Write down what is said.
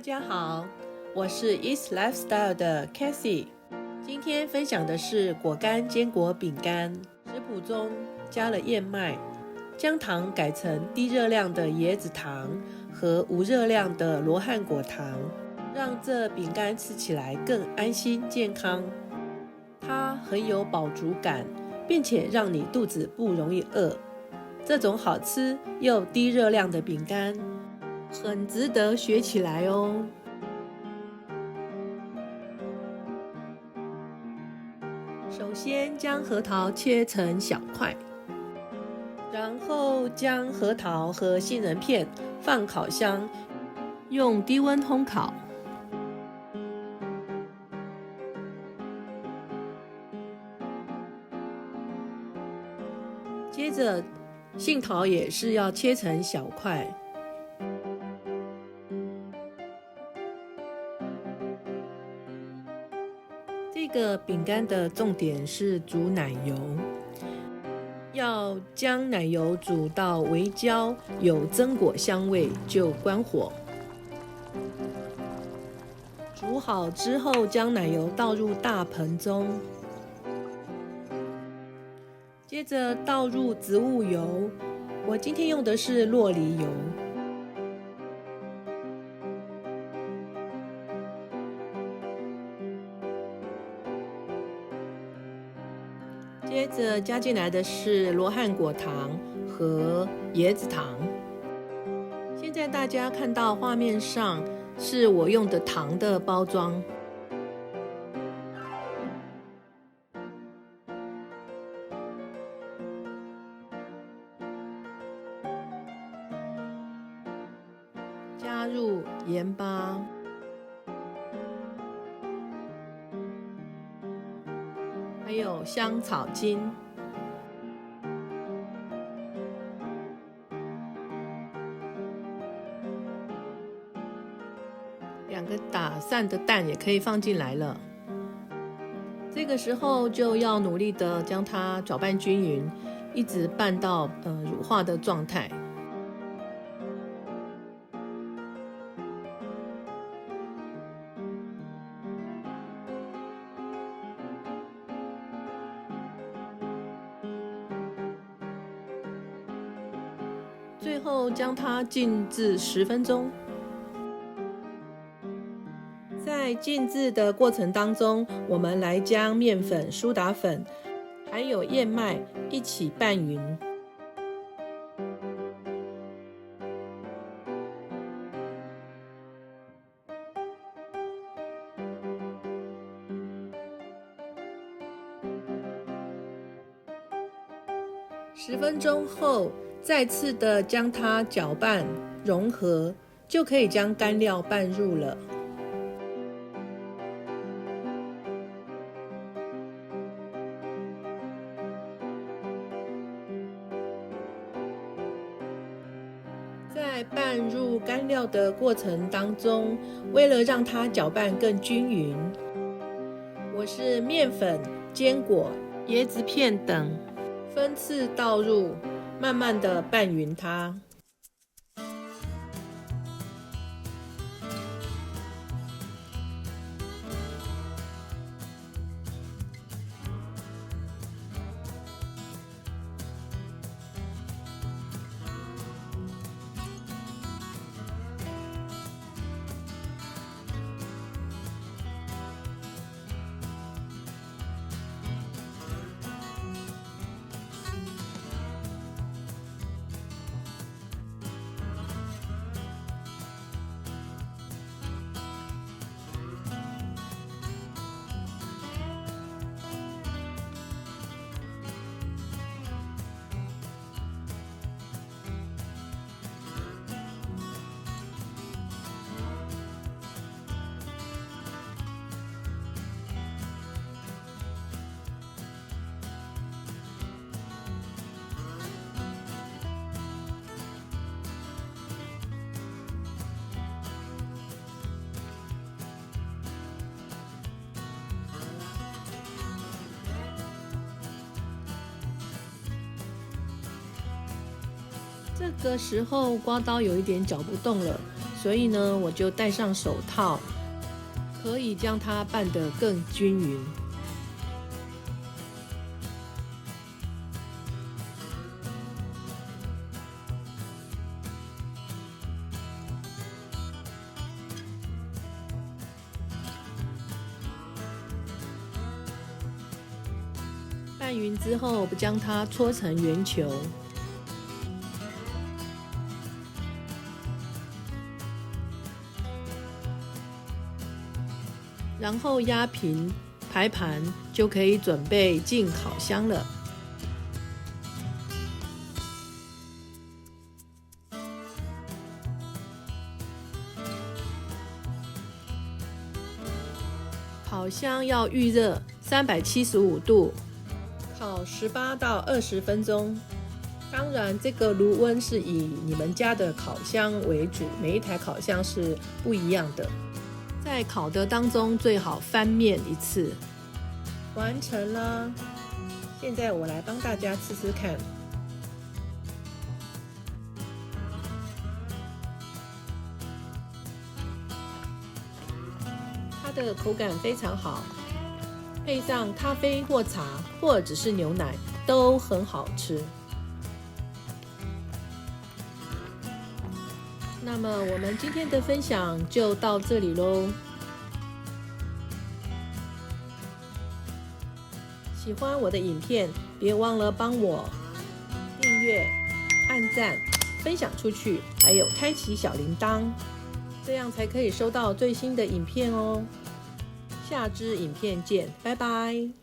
大家好，我是 East Lifestyle 的 Cathy。今天分享的是果干坚果饼干，食谱中加了燕麦，将糖改成低热量的椰子糖和无热量的罗汉果糖，让这饼干吃起来更安心健康。它很有饱足感，并且让你肚子不容易饿。这种好吃又低热量的饼干很值得学起来哦。首先将核桃切成小块，然后将核桃和杏仁片放烤箱，用低温烘烤。接着杏桃也是要切成小块。这个饼干的重点是煮奶油，要将奶油煮到微焦，有榛果香味就关火。煮好之后，将奶油倒入大盆中，接着倒入植物油，我今天用的是酪梨油。接着加进来的是罗汉果糖和椰子糖。现在大家看到画面上是我用的糖的包装。加入盐巴，还有香草精，两个打散的蛋也可以放进来了。这个时候就要努力的将它搅拌均匀，一直拌到乳化的状态。最后将它静置10分钟。在静置的过程当中，我们来将面粉、苏打粉还有燕麦一起拌匀。10分钟后，再次的将它搅拌融合，就可以将干料拌入了。在拌入干料的过程当中，为了让它搅拌更均匀，我是面粉、坚果、椰子片等分次倒入，慢慢的拌匀它。这个时候刮刀有一点搅不动了，所以呢，我就戴上手套，可以将它拌得更均匀。拌匀之后，将它搓成圆球，然后压平排盘，就可以准备进烤箱了。烤箱要预热375度。烤18到20分钟，当然这个炉温是以你们家的烤箱为主，每一台烤箱是不一样的。在烤的当中，最好翻面一次。完成了，现在我来帮大家吃吃看。它的口感非常好。配上咖啡或茶，或者是牛奶，都很好吃。那么我们今天的分享就到这里咯。喜欢我的影片，别忘了帮我订阅、按赞、分享出去，还有开启小铃铛，这样才可以收到最新的影片哦。下支影片见，拜拜。